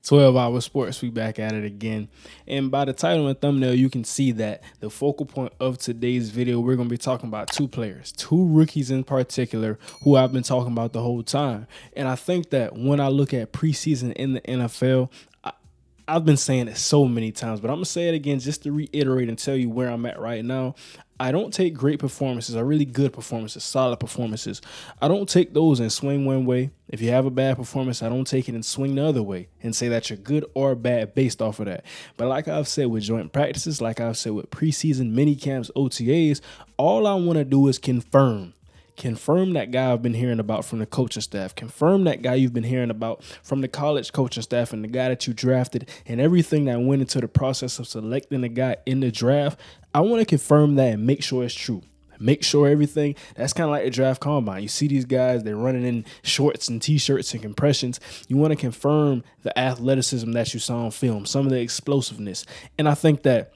12-hour sports, we back at it again. And by the title and thumbnail, you can see that the focal point of today's video, we're going to be talking about two players, two rookies in particular, who I've been talking about the whole time. And I think that when I look at preseason in the NFL, I've been saying it so many times, but I'm going to say it again just to reiterate and tell you where I'm at right now. I don't take great performances or really good performances, solid performances. I don't take those and swing one way. If you have a bad performance, I don't take it and swing the other way and say that you're good or bad based off of that. But like I've said with joint practices, like I've said with preseason, mini camps, OTAs, all I want to do is confirm that guy I've been hearing about from the coaching staff. Confirm that guy you've been hearing about from the college coaching staff and the guy that you drafted and everything that went into the process of selecting the guy in the draft. I want to confirm that and make sure it's true. Make sure everything, that's kind of like the draft combine. You see these guys, they're running in shorts and T-shirts and compressions. You want to confirm the athleticism that you saw on film, some of the explosiveness. And I think that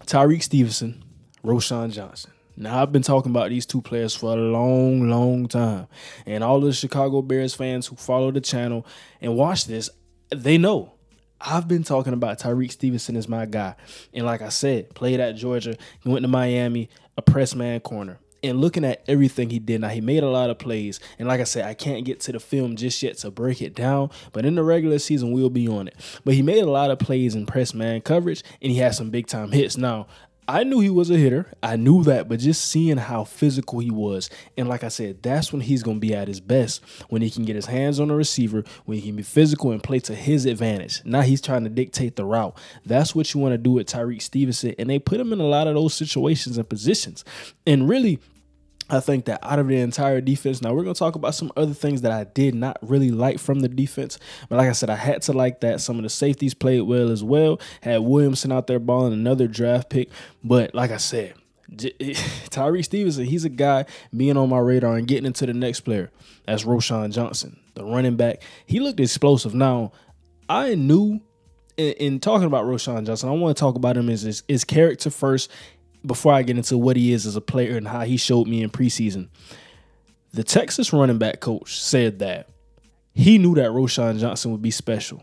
Tyrique Stevenson, Roschon Johnson. Now, I've been talking about these two players for a long time. And all the Chicago Bears fans who follow the channel and watch this, they know. I've been talking about Tyrique Stevenson as my guy. And like I said, played at Georgia, he went to Miami, a press man corner. And looking at everything he did, now he made a lot of plays. And like I said, I can't get to the film just yet to break it down. But in the regular season, we'll be on it. But he made a lot of plays in press man coverage, and he had some big time hits. Now, I knew he was a hitter. I knew that, but just seeing how physical he was. And like I said, that's when he's going to be at his best, when he can get his hands on the receiver, when he can be physical and play to his advantage. Now he's trying to dictate the route. That's what you want to do with Tyrique Stevenson. And they put him in a lot of those situations and positions. And really, I think that out of the entire defense, now we're going to talk about some other things that I did not really like from the defense. But like I said, I had to like that. Some of the safeties played well as well. Had Williamson out there balling, another draft pick. But like I said, Tyrique Stevenson, he's a guy being on my radar and getting into the next player. That's Roschon Johnson, the running back. He looked explosive. Now, I knew in talking about Roschon Johnson, I want to talk about him as his character first, before I get into what he is as a player and how he showed me in preseason. The Texas running back coach said that he knew that Roschon Johnson would be special.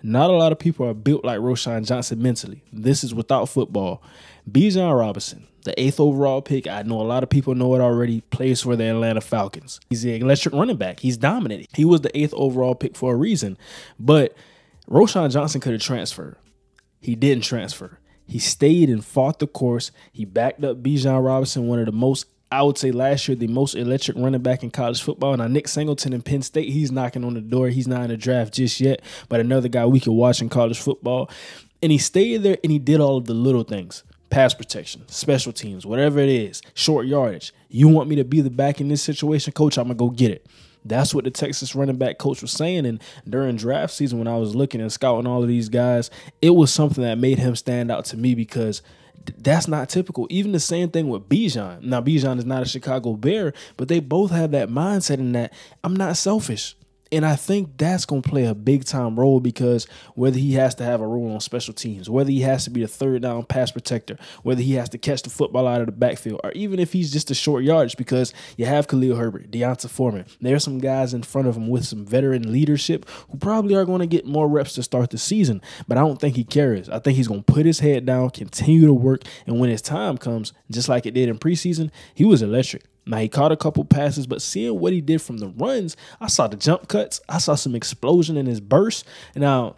Not a lot of people are built like Roschon Johnson mentally. This is without football. Bijan Robinson, the 8th overall pick, I know a lot of people know it already, plays for the Atlanta Falcons. He's the electric running back. He's dominant. He was the 8th overall pick for a reason. But Roschon Johnson could have transferred. He didn't transfer. He stayed and fought the course. He backed up Bijan Robinson, one of the most, I would say last year, the most electric running back in college football. Now, Nick Singleton in Penn State, he's knocking on the door. He's not in the draft just yet, but another guy we could watch in college football. And he stayed there and he did all of the little things. Pass protection, special teams, whatever it is, short yardage. You want me to be the back in this situation, coach? I'm going to go get it. That's what the Texas running back coach was saying. And during draft season, when I was looking and scouting all of these guys, it was something that made him stand out to me because that's not typical. Even the same thing with Bijan. Now, Bijan is not a Chicago Bear, but they both have that mindset in that I'm not selfish. And I think that's going to play a big time role because whether he has to have a role on special teams, whether he has to be the third down pass protector, whether he has to catch the football out of the backfield, or even if he's just a short yardage because you have Khalil Herbert, Deonta Foreman. There are some guys in front of him with some veteran leadership who probably are going to get more reps to start the season, but I don't think he cares. I think he's going to put his head down, continue to work, and when his time comes, just like it did in preseason, he was electric. Now, he caught a couple passes, but seeing what he did from the runs, I saw the jump cuts. I saw some explosion in his burst. Now,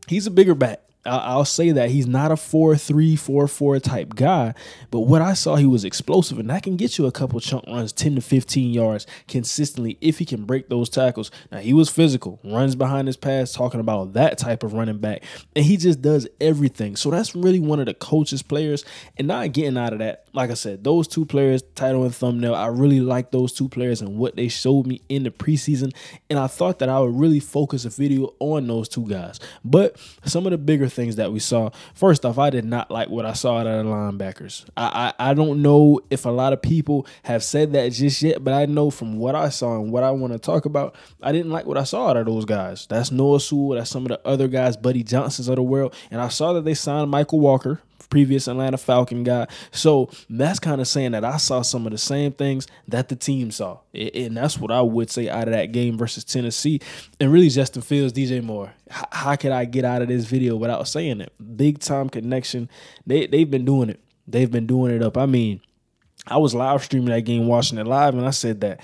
he's a bigger back. I'll say that he's not a 4-3, 4-4 type guy, but what I saw, he was explosive, and that can get you a couple chunk runs, 10 to 15 yards consistently if he can break those tackles. Now, he was physical, runs behind his pass, talking about that type of running back, and he just does everything. So that's really one of the coach's players, and not getting out of that, like I said, those two players, title and thumbnail, I really like those two players and what they showed me in the preseason, and I thought that I would really focus a video on those two guys. But some of the bigger things that we saw, first off, I did not like what I saw out of the linebackers. I don't know if a lot of people have said that just yet, but I know from what I saw and what I want to talk about, I didn't like what I saw out of those guys. That's Noah Sewell, that's some of the other guys, Buddy Johnsons of the world, and I saw that they signed Michael Walker, previous Atlanta Falcon guy. So that's kind of saying that I saw some of the same things that the team saw. And that's what I would say out of that game versus Tennessee. And really Justin Fields, DJ Moore. How could I get out of this video without saying it? Big time connection. They've been doing it. They've been doing it up. I mean, I was live streaming that game, watching it live, and I said that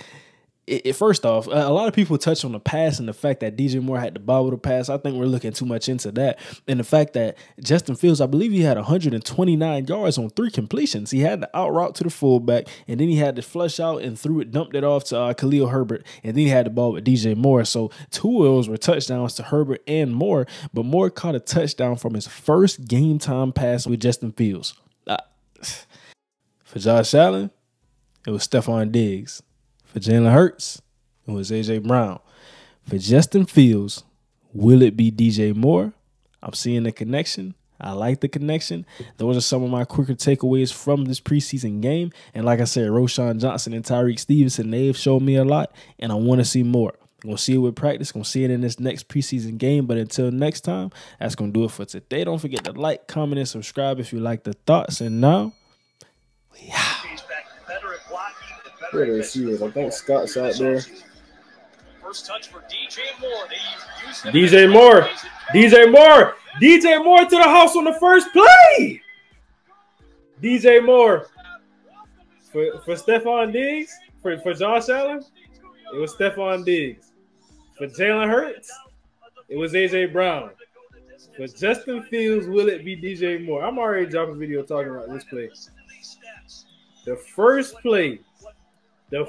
first off, a lot of people touch on the pass and the fact that DJ Moore had to bobble the pass. I think we're looking too much into that. And the fact that Justin Fields, I believe he had 129 yards on 3 completions. He had the out route to the fullback, and then he had to flush out and dumped it off to Khalil Herbert, and then he had the ball with DJ Moore. So 2 of those were touchdowns to Herbert and Moore, but Moore caught a touchdown from his first game time pass with Justin Fields. For Josh Allen, it was Stephon Diggs. For Jalen Hurts, it was A.J. Brown. For Justin Fields, will it be DJ Moore? I'm seeing the connection. I like the connection. Those are some of my quicker takeaways from this preseason game. And like I said, Roschon Johnson and Tyrique Stevenson, they've shown me a lot, and I want to see more. I'm going to see it with practice. I'm going to see it in this next preseason game. But until next time, that's going to do it for today. Don't forget to like, comment, and subscribe if you like the thoughts. And now, we out. Where do they see it? I think Scott's out there. First touch for DJ Moore. DJ Moore. DJ Moore. DJ Moore to the house on the first play. DJ Moore. For Stephon Diggs. For Josh Allen, it was Stephon Diggs. For Jalen Hurts, it was A.J. Brown. For Justin Fields, will it be DJ Moore? I'm already dropping a video talking about this play. The first play. The